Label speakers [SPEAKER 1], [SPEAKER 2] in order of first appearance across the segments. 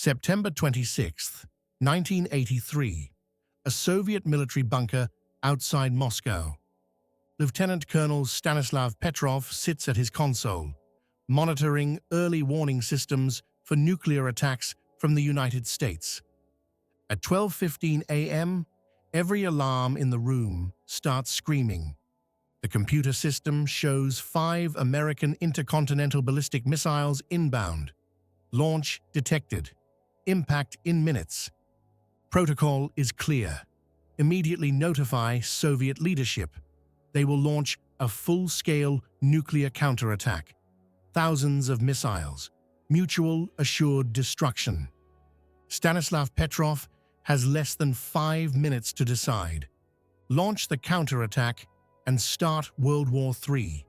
[SPEAKER 1] September 26, 1983. A Soviet military bunker outside Moscow. Lieutenant Colonel Stanislav Petrov sits at his console, monitoring early warning systems for nuclear attacks from the United States. At 12:15 a.m., every alarm in the room starts screaming. The computer system shows 5 American intercontinental ballistic missiles inbound. Launch detected. Impact in minutes. Protocol is clear. Immediately notify Soviet leadership. They will launch a full-scale nuclear counterattack. Thousands of missiles. Mutual assured destruction. Stanislav Petrov has less than 5 minutes to decide. Launch the counterattack and start World War III,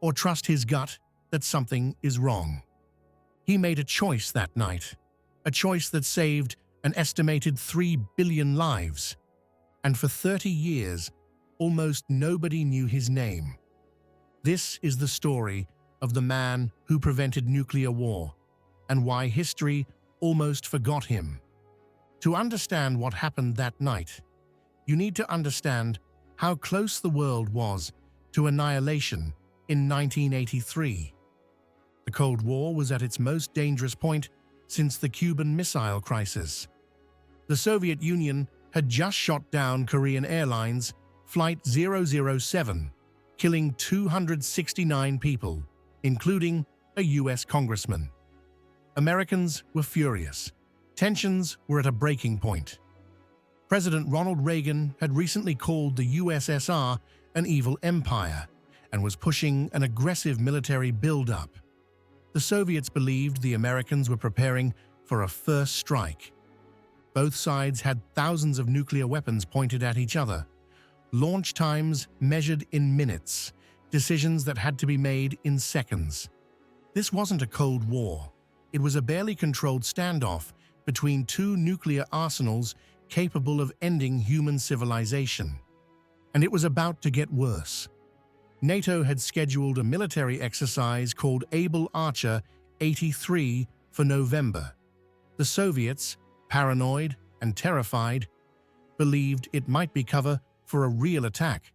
[SPEAKER 1] or trust his gut that something is wrong. He made a choice that night, a choice that saved an estimated 3 billion lives. And for 30 years, almost nobody knew his name. This is the story of the man who prevented nuclear war, and why history almost forgot him. To understand what happened that night, you need to understand how close the world was to annihilation in 1983. The Cold War was at its most dangerous point since the Cuban Missile Crisis. The Soviet Union had just shot down Korean Airlines Flight 007, killing 269 people, including a US congressman. Americans were furious. Tensions were at a breaking point. President Ronald Reagan had recently called the USSR an evil empire and was pushing an aggressive military build-up. The Soviets believed the Americans were preparing for a first strike. Both sides had thousands of nuclear weapons pointed at each other. Launch times measured in minutes, decisions that had to be made in seconds. This wasn't a Cold War. It was a barely controlled standoff between 2 nuclear arsenals capable of ending human civilization. And it was about to get worse. NATO had scheduled a military exercise called Able Archer 83 for November. The Soviets, paranoid and terrified, believed it might be cover for a real attack.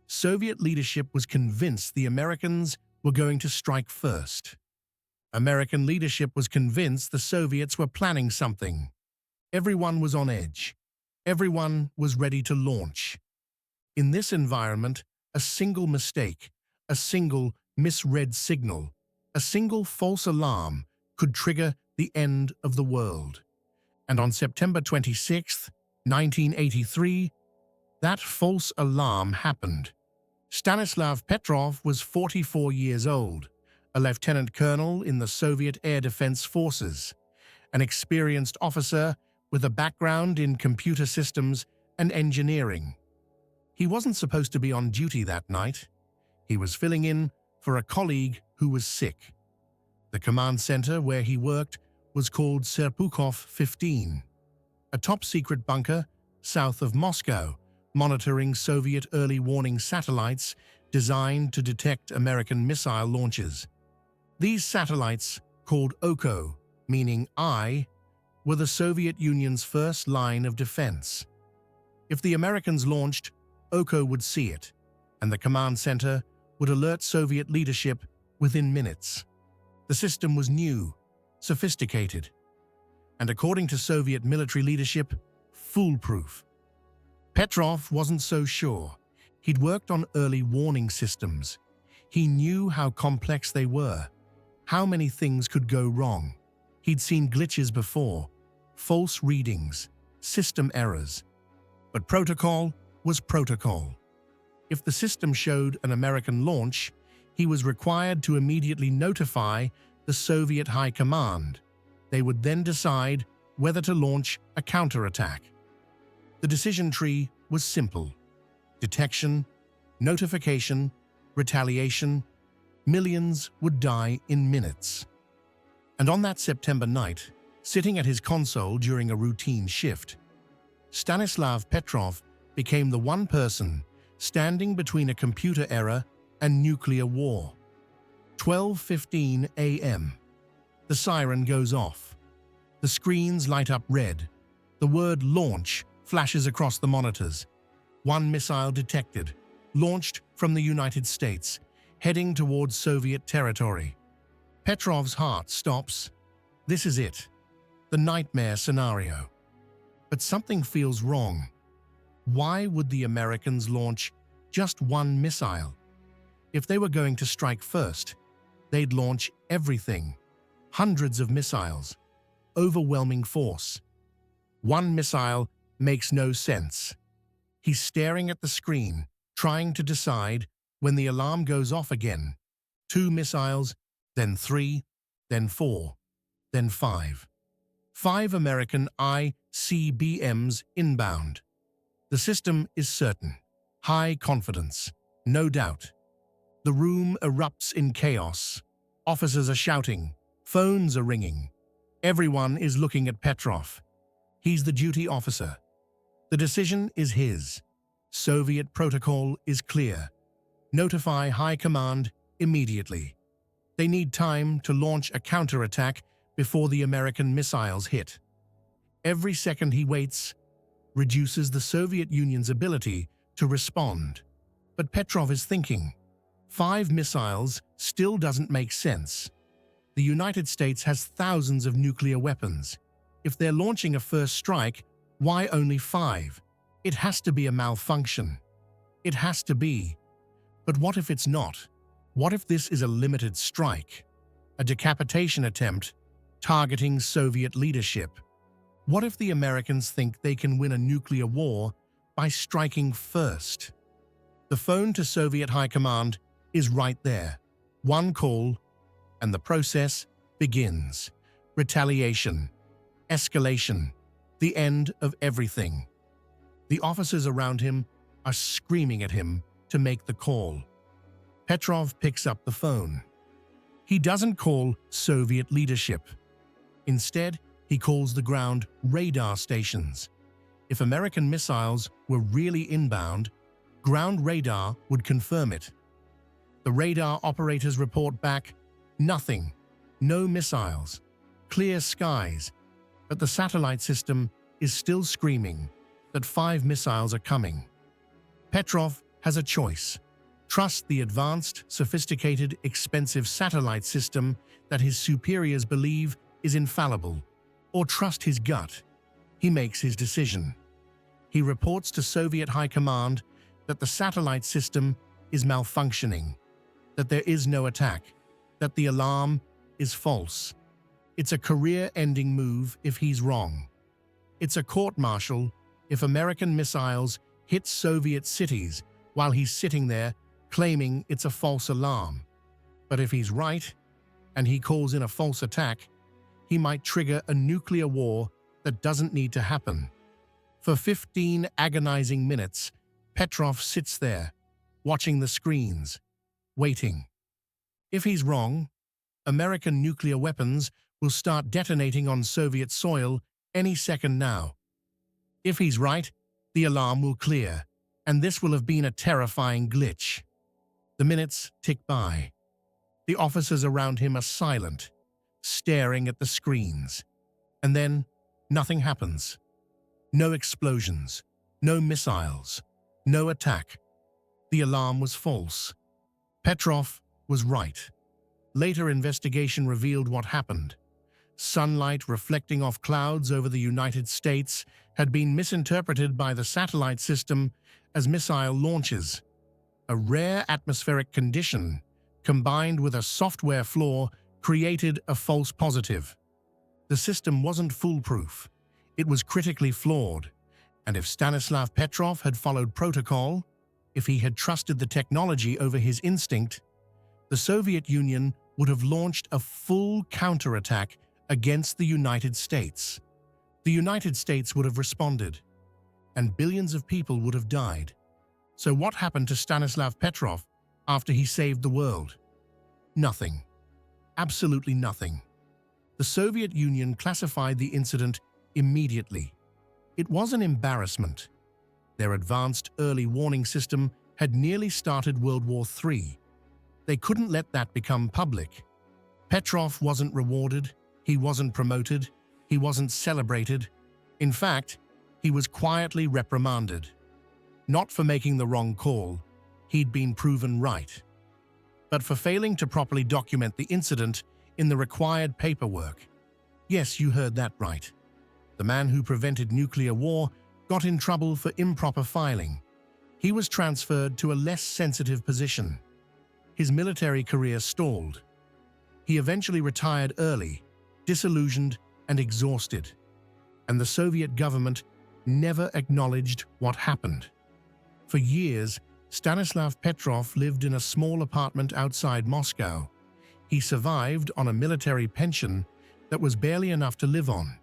[SPEAKER 1] Soviet leadership was convinced the Americans were going to strike first. American leadership was convinced the Soviets were planning something. Everyone was on edge. Everyone was ready to launch. In this environment, a single mistake, a single misread signal, a single false alarm could trigger the end of the world. And on September 26, 1983, that false alarm happened. Stanislav Petrov was 44 years old, a lieutenant colonel in the Soviet Air Defense Forces, an experienced officer with a background in computer systems and engineering. He wasn't supposed to be on duty that night. He was filling in for a colleague who was sick. The command center where he worked was called Serpukhov 15, a top-secret bunker south of Moscow, monitoring Soviet early warning satellites designed to detect American missile launches. These satellites, called OKO, meaning eye, were the Soviet Union's first line of defense. If the Americans launched, OKO would see it, and the command center would alert Soviet leadership within minutes. The system was new, sophisticated, and according to Soviet military leadership, foolproof. Petrov wasn't so sure. He'd worked on early warning systems. He knew how complex they were, how many things could go wrong. He'd seen glitches before, false readings, system errors. But protocol was protocol. If the system showed an American launch, he was required to immediately notify the Soviet High Command. They would then decide whether to launch a counterattack. The decision tree was simple: detection, notification, retaliation. Millions would die in minutes. And on that September night, sitting at his console during a routine shift, Stanislav Petrov became the one person standing between a computer error and nuclear war. 12:15 a.m. The siren goes off. The screens light up red. The word launch flashes across the monitors. One missile detected, launched from the United States, heading towards Soviet territory. Petrov's heart stops. This is it, the nightmare scenario. But something feels wrong. Why would the Americans launch just one missile? If they were going to strike first, they'd launch everything. Hundreds of missiles. Overwhelming force. One missile makes no sense. He's staring at the screen, trying to decide when the alarm goes off again. 2 missiles, then 3, then 4, then 5. 5 American ICBMs inbound. The system is certain. High confidence. No doubt. The room erupts in chaos. Officers are shouting. Phones are ringing. Everyone is looking at Petrov. He's the duty officer. The decision is his. Soviet protocol is clear. Notify High Command immediately. They need time to launch a counterattack before the American missiles hit. Every second he waits reduces the Soviet Union's ability to respond. But Petrov is thinking, 5 missiles still doesn't make sense. The United States has thousands of nuclear weapons. If they're launching a first strike, why only 5? It has to be a malfunction. It has to be. But what if it's not? What if this is a limited strike? A decapitation attempt targeting Soviet leadership? What if the Americans think they can win a nuclear war by striking first? The phone to Soviet High Command is right there. One call, and the process begins. Retaliation. Escalation. The end of everything. The officers around him are screaming at him to make the call. Petrov picks up the phone. He doesn't call Soviet leadership. Instead, he calls the ground radar stations. If American missiles were really inbound, ground radar would confirm it. The radar operators report back, nothing, no missiles, clear skies, but the satellite system is still screaming that 5 missiles are coming. Petrov has a choice. Trust the advanced, sophisticated, expensive satellite system that his superiors believe is infallible, or trust his gut. He makes his decision. He reports to Soviet High Command that the satellite system is malfunctioning, that there is no attack, that the alarm is false. It's a career-ending move if he's wrong. It's a court-martial if American missiles hit Soviet cities while he's sitting there claiming it's a false alarm. But if he's right, and he calls in a false attack, he might trigger a nuclear war that doesn't need to happen. For 15 agonizing minutes, Petrov sits there, watching the screens, waiting. If he's wrong, American nuclear weapons will start detonating on Soviet soil any second now. If he's right, the alarm will clear, and this will have been a terrifying glitch. The minutes tick by. The officers around him are silent, staring at the screens. And then, nothing happens. No explosions, no missiles, no attack. The alarm was false. Petrov was right. Later investigation revealed what happened. Sunlight reflecting off clouds over the United States had been misinterpreted by the satellite system as missile launches. A rare atmospheric condition, combined with a software flaw, created a false positive. The system wasn't foolproof. It was critically flawed. And if Stanislav Petrov had followed protocol, if he had trusted the technology over his instinct, the Soviet Union would have launched a full counterattack against the United States. The United States would have responded, and billions of people would have died. So what happened to Stanislav Petrov after he saved the world? Nothing. Absolutely nothing. The Soviet Union classified the incident immediately. It was an embarrassment. Their advanced early warning system had nearly started World War III. They couldn't let that become public. Petrov wasn't rewarded, he wasn't promoted, He wasn't celebrated. In fact, he was quietly reprimanded. Not for making the wrong call, he'd been proven right, but for failing to properly document the incident in the required paperwork. Yes, you heard that right. The man who prevented nuclear war got in trouble for improper filing. He was transferred to a less sensitive position. His military career stalled. He eventually retired early, disillusioned and exhausted. And the Soviet government never acknowledged what happened. For years, Stanislav Petrov lived in a small apartment outside Moscow. He survived on a military pension that was barely enough to live on.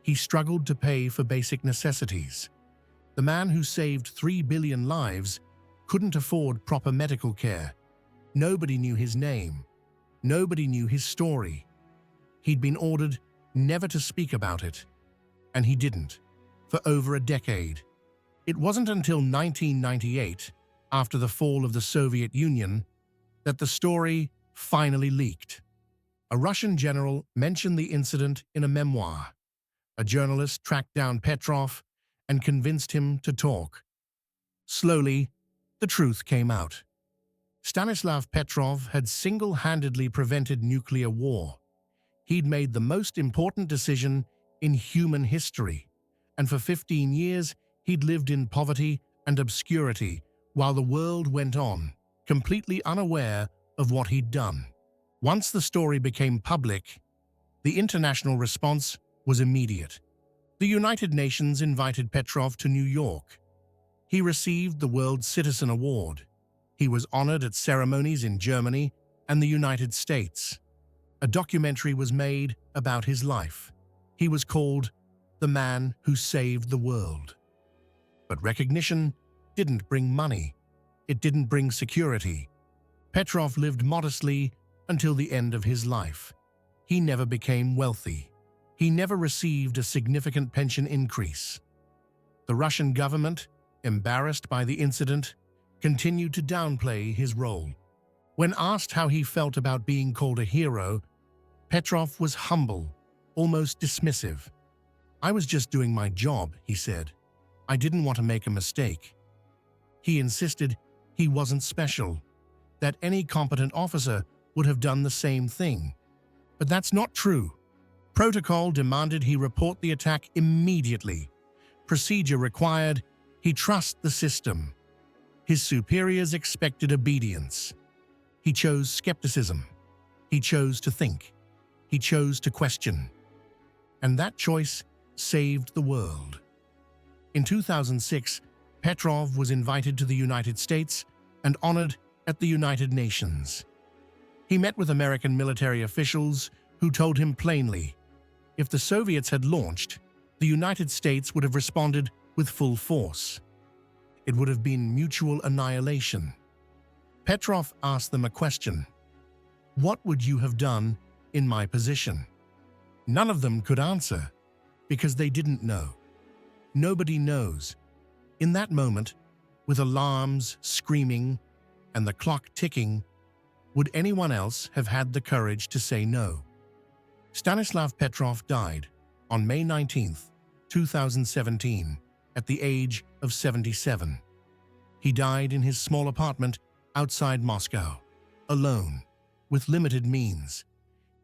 [SPEAKER 1] He struggled to pay for basic necessities. The man who saved 3 billion lives couldn't afford proper medical care. Nobody knew his name. Nobody knew his story. He'd been ordered never to speak about it. And he didn't, for over a decade. It wasn't until 1998, after the fall of the Soviet Union, that the story finally leaked. A Russian general mentioned the incident in a memoir. A journalist tracked down Petrov and convinced him to talk. Slowly, the truth came out. Stanislav Petrov had single-handedly prevented nuclear war. He'd made the most important decision in human history, and for 15 years he'd lived in poverty and obscurity while the world went on, completely unaware of what he'd done. Once the story became public, the international response was immediate. The United Nations invited Petrov to New York. He received the World Citizen Award. He was honored at ceremonies in Germany and the United States. A documentary was made about his life. He was called the man who saved the world. But recognition didn't bring money. It didn't bring security. Petrov lived modestly until the end of his life. He never became wealthy. He never received a significant pension increase. The Russian government, embarrassed by the incident, continued to downplay his role. When asked how he felt about being called a hero, Petrov was humble, almost dismissive. "I was just doing my job," he said. "I didn't want to make a mistake." He insisted he wasn't special, that any competent officer would have done the same thing. But that's not true. Protocol demanded he report the attack immediately. Procedure required he trust the system. His superiors expected obedience. He chose skepticism. He chose to think. He chose to question. And that choice saved the world. In 2006, Petrov was invited to the United States and honored at the United Nations. He met with American military officials who told him plainly, if the Soviets had launched, the United States would have responded with full force. It would have been mutual annihilation. Petrov asked them a question. What would you have done in my position? None of them could answer, because they didn't know. Nobody knows. In that moment, with alarms screaming and the clock ticking, would anyone else have had the courage to say no? Stanislav Petrov died on May 19, 2017, at the age of 77. He died in his small apartment outside Moscow, alone, with limited means.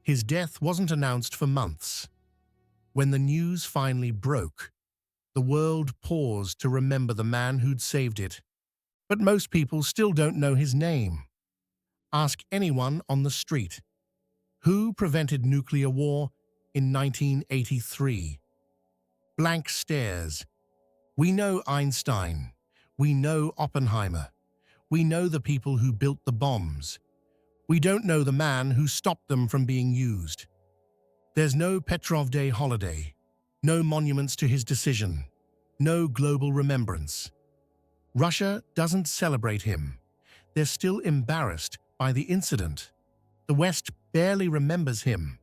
[SPEAKER 1] His death wasn't announced for months. When the news finally broke, the world paused to remember the man who'd saved it. But most people still don't know his name. Ask anyone on the street. Who prevented nuclear war in 1983? Blank stares. We know Einstein. We know Oppenheimer. We know the people who built the bombs. We don't know the man who stopped them from being used. There's no Petrov Day holiday, no monuments to his decision, no global remembrance. Russia doesn't celebrate him. They're still embarrassed by the incident. The West barely remembers him.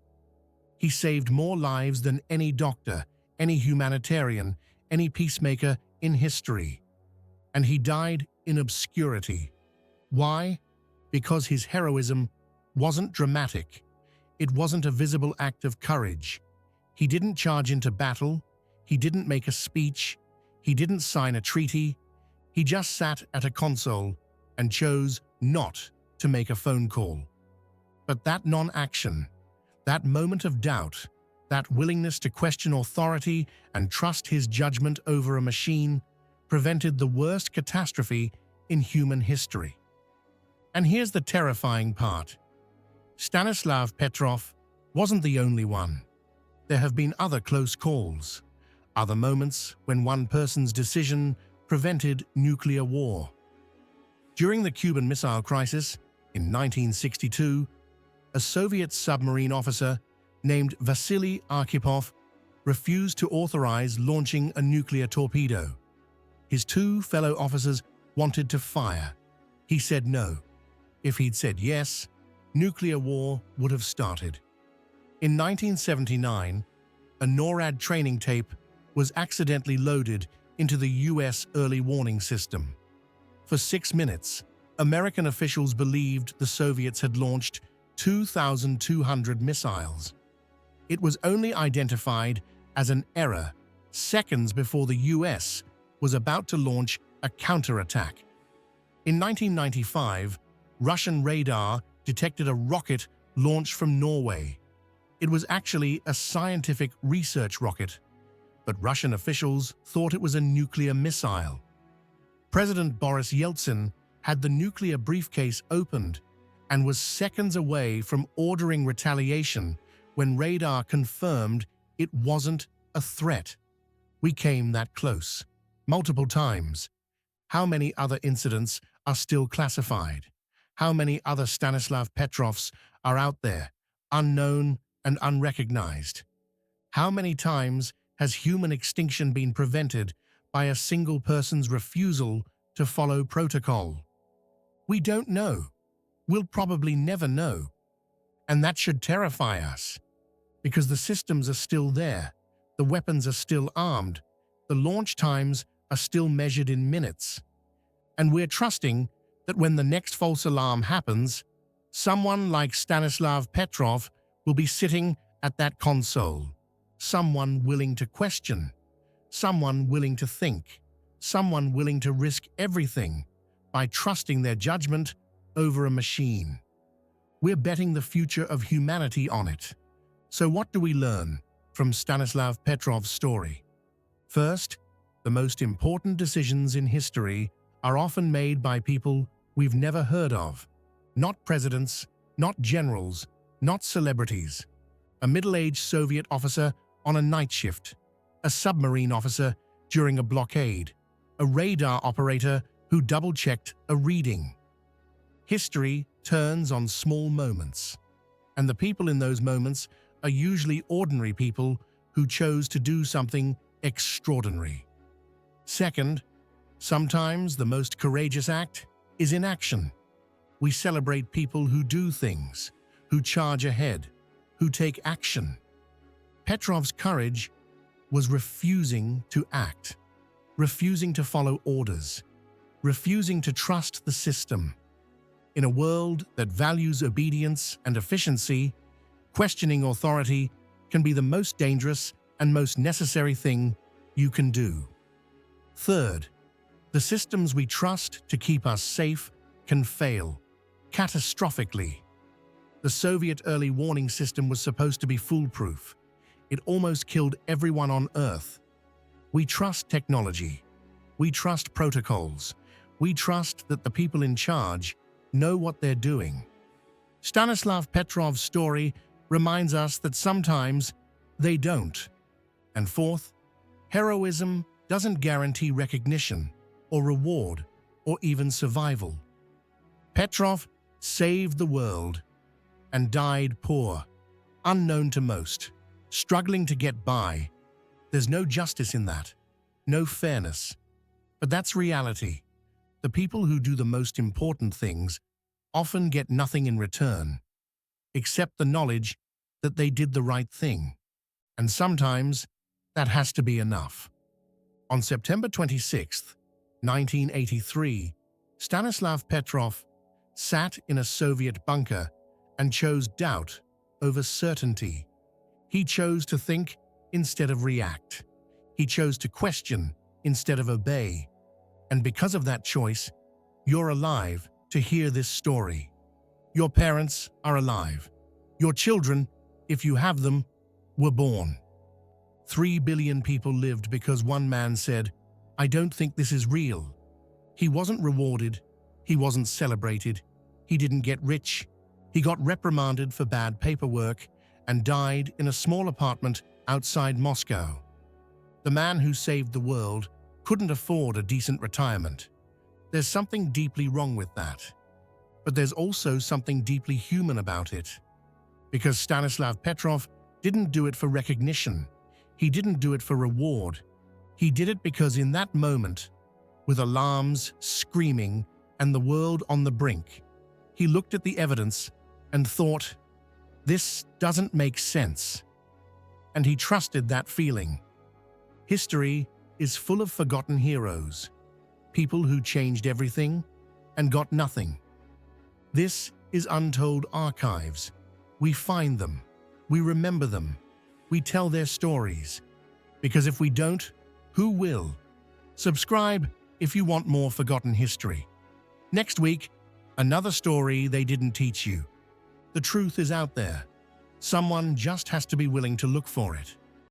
[SPEAKER 1] He saved more lives than any doctor, any humanitarian, any peacemaker in history. And he died in obscurity. Why? Because his heroism wasn't dramatic. It wasn't a visible act of courage. He didn't charge into battle. He didn't make a speech. He didn't sign a treaty. He just sat at a console and chose not to make a phone call. But that non-action, that moment of doubt, that willingness to question authority and trust his judgment over a machine prevented the worst catastrophe in human history. And here's the terrifying part. Stanislav Petrov wasn't the only one. There have been other close calls, other moments when one person's decision prevented nuclear war. During the Cuban Missile Crisis in 1962, a Soviet submarine officer named Vasily Arkhipov refused to authorize launching a nuclear torpedo. His two fellow officers wanted to fire. He said no. If he'd said yes, nuclear war would have started. In 1979, a NORAD training tape was accidentally loaded into the U.S. early warning system. For 6 minutes, American officials believed the Soviets had launched 2,200 missiles. It was only identified as an error seconds before the U.S. was about to launch a counterattack. In 1995, Russian radar detected a rocket launched from Norway. It was actually a scientific research rocket, but Russian officials thought it was a nuclear missile. President Boris Yeltsin had the nuclear briefcase opened and was seconds away from ordering retaliation when radar confirmed it wasn't a threat. We came that close, multiple times. How many other incidents are still classified? How many other Stanislav Petrovs are out there, unknown and unrecognized? How many times has human extinction been prevented by a single person's refusal to follow protocol? We don't know. We'll probably never know. And that should terrify us, because the systems are still there, the weapons are still armed, the launch times are still measured in minutes. And we're trusting that when the next false alarm happens, someone like Stanislav Petrov will be sitting at that console, someone willing to question, someone willing to think, someone willing to risk everything by trusting their judgment over a machine. We're betting the future of humanity on it. So what do we learn from Stanislav Petrov's story? First, the most important decisions in history are often made by people we've never heard of. Not presidents, not generals, not celebrities. A middle-aged Soviet officer on a night shift, a submarine officer during a blockade, a radar operator who double-checked a reading. History turns on small moments, and the people in those moments are usually ordinary people who chose to do something extraordinary. Second, sometimes the most courageous act is inaction. We celebrate people who do things, who charge ahead, who take action. Petrov's courage was refusing to act, refusing to follow orders, refusing to trust the system. In a world that values obedience and efficiency, questioning authority can be the most dangerous and most necessary thing you can do. Third, the systems we trust to keep us safe can fail, catastrophically. The Soviet early warning system was supposed to be foolproof. It almost killed everyone on Earth. We trust technology. We trust protocols. We trust that the people in charge know what they're doing. Stanislav Petrov's story reminds us that sometimes they don't. And fourth, heroism doesn't guarantee recognition or reward or even survival. Petrov saved the world and died poor, unknown to most, struggling to get by. There's no justice in that, no fairness. But that's reality. The people who do the most important things often get nothing in return, except the knowledge that they did the right thing. And sometimes that has to be enough. On September 26, 1983, Stanislav Petrov sat in a Soviet bunker and chose doubt over certainty. He chose to think instead of react. He chose to question instead of obey. And because of that choice, you're alive to hear this story. Your parents are alive. Your children, if you have them, were born. 3 billion people lived because one man said, "I don't think this is real." He wasn't rewarded. He wasn't celebrated. He didn't get rich. He got reprimanded for bad paperwork and died in a small apartment outside Moscow. The man who saved the world couldn't afford a decent retirement. There's something deeply wrong with that. But there's also something deeply human about it. Because Stanislav Petrov didn't do it for recognition. He didn't do it for reward. He did it because in that moment, with alarms screaming and the world on the brink, he looked at the evidence and thought, "This doesn't make sense." And he trusted that feeling. History is full of forgotten heroes, people who changed everything and got nothing. This is Untold Archives. We find them, we remember them, we tell their stories. Because if we don't, who will? Subscribe if you want more forgotten history. Next week, another story they didn't teach you. The truth is out there. Someone just has to be willing to look for it.